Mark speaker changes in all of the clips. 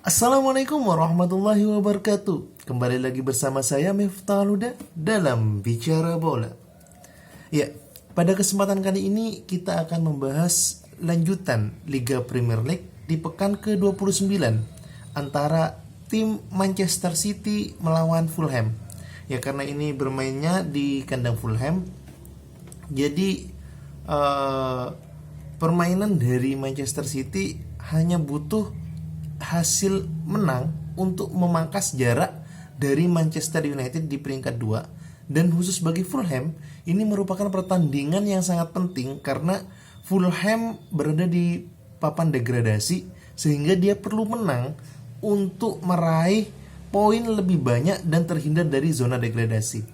Speaker 1: Assalamualaikum warahmatullahi wabarakatuh. Kembali lagi bersama saya Miftahul Huda dalam Bicara Bola. Ya, pada kesempatan kali ini kita akan membahas lanjutan Liga Premier League di pekan ke-29 antara tim Manchester City melawan Fulham. Ya, karena ini bermainnya di kandang Fulham, jadi permainan dari Manchester City hanya butuh hasil menang untuk memangkas jarak dari Manchester United di peringkat 2. Dan khusus bagi Fulham, ini merupakan pertandingan yang sangat penting karena Fulham berada di papan degradasi, sehingga dia perlu menang untuk meraih poin lebih banyak dan terhindar dari zona degradasi.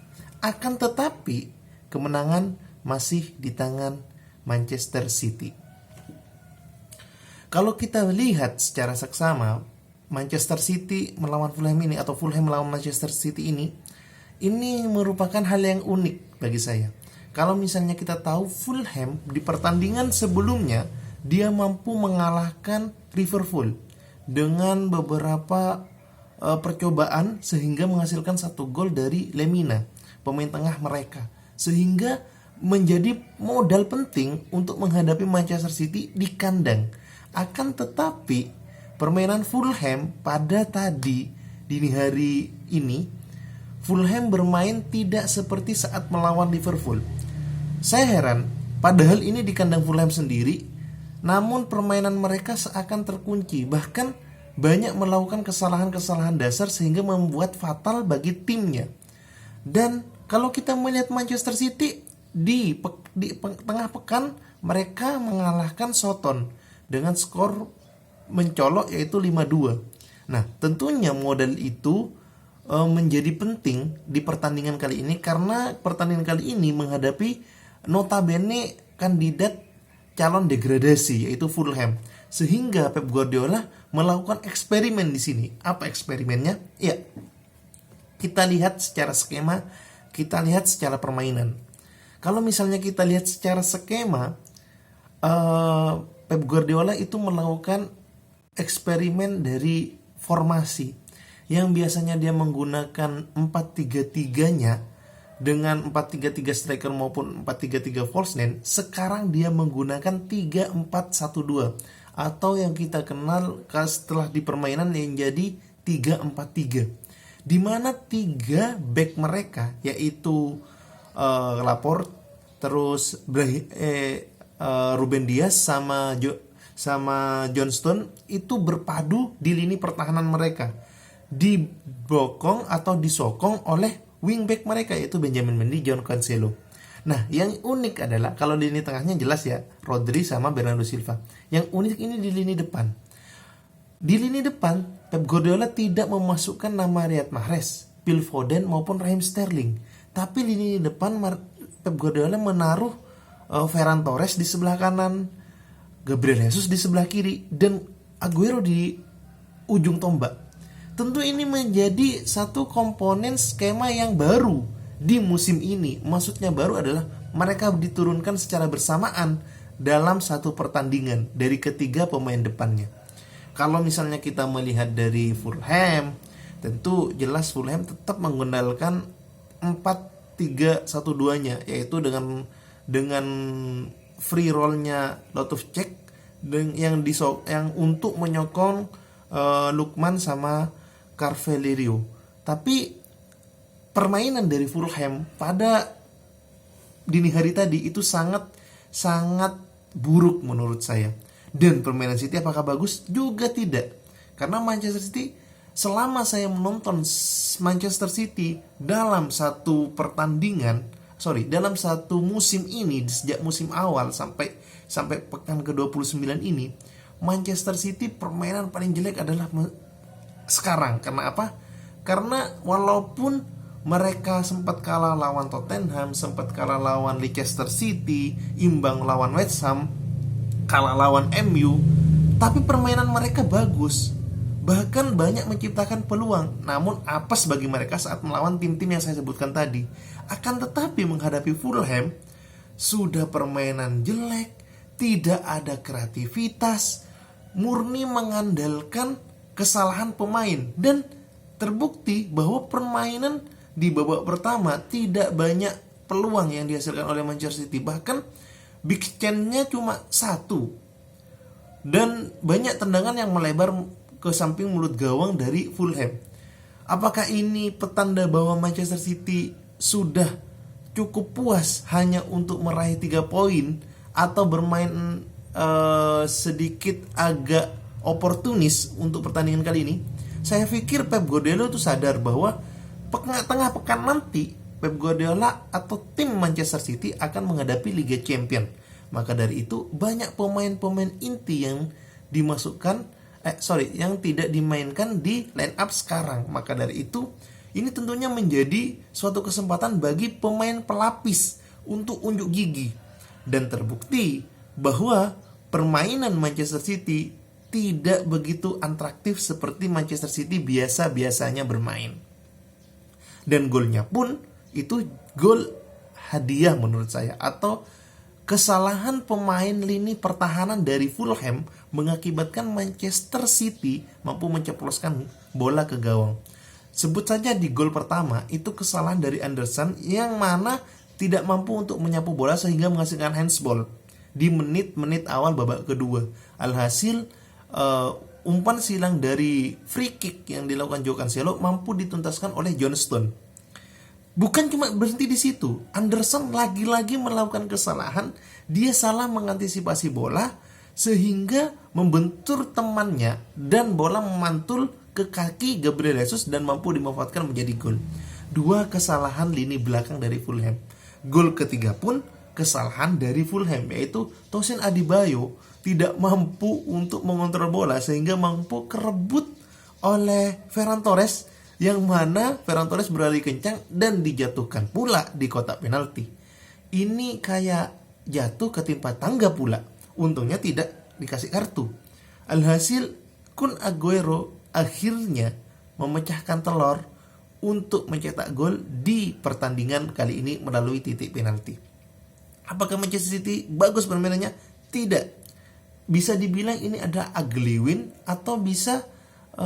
Speaker 1: Akan tetapi, kemenangan masih di tangan Manchester City. Kalau kita lihat secara seksama, Manchester City melawan Fulham ini atau Fulham melawan Manchester City ini merupakan hal yang unik bagi saya. Kalau misalnya kita tahu Fulham di pertandingan sebelumnya dia mampu mengalahkan Liverpool dengan beberapa percobaan sehingga menghasilkan 1 gol dari Lemina, pemain tengah mereka, sehingga menjadi modal penting untuk menghadapi Manchester City di kandang. Akan tetapi permainan Fulham pada dini hari ini, Fulham bermain tidak seperti saat melawan Liverpool. Saya heran, padahal ini di kandang Fulham sendiri, namun permainan mereka seakan terkunci, bahkan banyak melakukan kesalahan-kesalahan dasar sehingga membuat fatal bagi timnya. Dan kalau kita melihat Manchester City di tengah pekan, mereka mengalahkan Soton dengan skor mencolok yaitu 5-2. Nah, tentunya modal itu menjadi penting di pertandingan kali ini karena pertandingan kali ini menghadapi notabene kandidat calon degradasi yaitu Fulham. Sehingga Pep Guardiola melakukan eksperimen di sini. Apa eksperimennya? Ya, kita lihat secara skema, kita lihat secara permainan. Kalau misalnya kita lihat secara skema, Pep Guardiola itu melakukan eksperimen dari formasi yang biasanya dia menggunakan 4-3-3-nya dengan 4-3-3 striker maupun 4-3-3 false nine. Sekarang dia menggunakan 3-4-1-2 atau yang kita kenal setelah di permainan yang jadi 3-4-3, di mana 3 back mereka yaitu Laporte, terus Ruben Dias sama Johnston itu berpadu di lini pertahanan mereka, dibokong atau disokong oleh wingback mereka yaitu Benjamin Mendy, João Cancelo. Nah, yang unik adalah kalau di lini tengahnya jelas ya Rodri sama Bernardo Silva. Yang unik ini di lini depan. Di lini depan Pep Guardiola tidak memasukkan nama Riyad Mahrez, Phil Foden maupun Raheem Sterling. Tapi di lini depan Pep Guardiola menaruh Ferran Torres di sebelah kanan, Gabriel Jesus di sebelah kiri, dan Aguero di ujung tombak. Tentu ini menjadi satu komponen skema yang baru di musim ini. Maksudnya baru adalah mereka diturunkan secara bersamaan dalam satu pertandingan dari ketiga pemain depannya. Kalau misalnya kita melihat dari Fulham, tentu jelas Fulham tetap mengandalkan 4-3-1-2-nya, yaitu dengan free roll-nya Loftus-Cheek yang untuk menyokong Lookman sama Cavaleiro. Tapi permainan dari Fulham pada dini hari tadi itu sangat buruk menurut saya. Dan permainan City apakah bagus? Juga tidak. Karena Manchester City, selama saya menonton Manchester City dalam satu musim ini, sejak musim awal sampai pekan ke-29 ini, Manchester City permainan paling jelek adalah sekarang. Karena apa? Karena walaupun mereka sempat kalah lawan Tottenham, sempat kalah lawan Leicester City, imbang lawan West Ham, kalah lawan MU, tapi permainan mereka bagus. Bahkan banyak menciptakan peluang, namun apes bagi mereka saat melawan tim-tim yang saya sebutkan tadi. Akan tetapi menghadapi Fulham, sudah permainan jelek, tidak ada kreativitas, murni mengandalkan kesalahan pemain, dan terbukti bahwa permainan di babak pertama tidak banyak peluang yang dihasilkan oleh Manchester City, bahkan big chance-nya cuma satu, dan banyak tendangan yang melebar ke samping mulut gawang dari Fulham. Apakah ini petanda bahwa Manchester City sudah cukup puas hanya untuk meraih 3 poin, atau bermain sedikit agak oportunis untuk pertandingan kali ini? Saya pikir Pep Guardiola itu sadar bahwa tengah pekan nanti Pep Guardiola atau tim Manchester City akan menghadapi Liga Champion. Maka dari itu banyak pemain-pemain inti yang yang tidak dimainkan di line up sekarang. Maka dari itu ini tentunya menjadi suatu kesempatan bagi pemain pelapis untuk unjuk gigi. Dan terbukti bahwa permainan Manchester City tidak begitu atraktif seperti Manchester City biasa-biasanya bermain. Dan golnya pun itu gol hadiah menurut saya, atau kesalahan pemain lini pertahanan dari Fulham mengakibatkan Manchester City mampu menceploskan bola ke gawang. Sebut saja di gol pertama itu kesalahan dari Anderson yang mana tidak mampu untuk menyapu bola sehingga menghasilkan handsball di menit-menit awal babak kedua. Alhasil umpan silang dari free kick yang dilakukan Joao Cancelo mampu dituntaskan oleh John Stone. Bukan cuma berhenti di situ, Anderson lagi-lagi melakukan kesalahan. Dia salah mengantisipasi bola sehingga membentur temannya dan bola memantul ke kaki Gabriel Jesus dan mampu dimanfaatkan menjadi gol. 2 kesalahan lini belakang dari Fulham. Gol ketiga pun kesalahan dari Fulham, yaitu Tosin Adebayo tidak mampu untuk mengontrol bola sehingga mampu kerebut oleh Ferran Torres, yang mana Ferran Torres berlari kencang dan dijatuhkan pula di kotak penalti. Ini kayak jatuh ketimpa tangga pula. Untungnya tidak dikasih kartu. Alhasil Kun Aguero akhirnya memecahkan telur untuk mencetak gol di pertandingan kali ini melalui titik penalti. Apakah Manchester City bagus permainannya? Tidak. Bisa dibilang ini ada ugly win atau bisa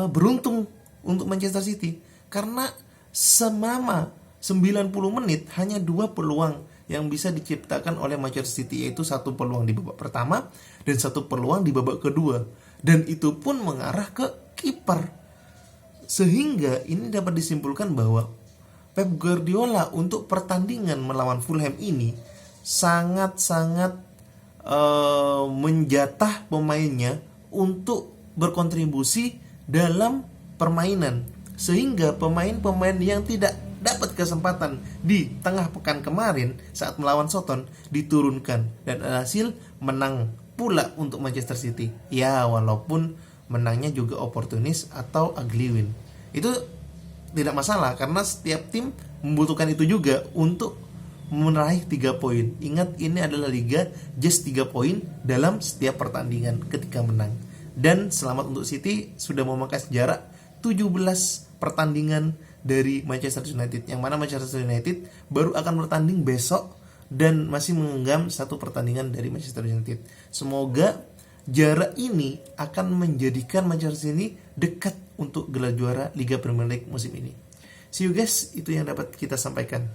Speaker 1: beruntung untuk Manchester City, karena selama 90 menit hanya 2 peluang yang bisa diciptakan oleh Manchester City, yaitu 1 peluang di babak pertama dan 1 peluang di babak kedua, dan itu pun mengarah ke kiper. Sehingga ini dapat disimpulkan bahwa Pep Guardiola untuk pertandingan melawan Fulham ini sangat-sangat menjatah pemainnya untuk berkontribusi dalam permainan, sehingga pemain-pemain yang tidak dapat kesempatan di tengah pekan kemarin saat melawan Soton diturunkan, dan hasil menang pula untuk Manchester City. Ya, walaupun menangnya juga oportunis atau ugly win, itu tidak masalah karena setiap tim membutuhkan itu juga untuk meraih 3 poin. Ingat, ini adalah liga, just 3 poin dalam setiap pertandingan ketika menang. Dan selamat untuk City sudah memangkas jarak 17 pertandingan dari Manchester United, yang mana Manchester United baru akan bertanding besok dan masih menggenggam 1 pertandingan dari Manchester United. Semoga jarak ini akan menjadikan Manchester City dekat untuk gelar juara Liga Premier League musim ini. See you guys, itu yang dapat kita sampaikan.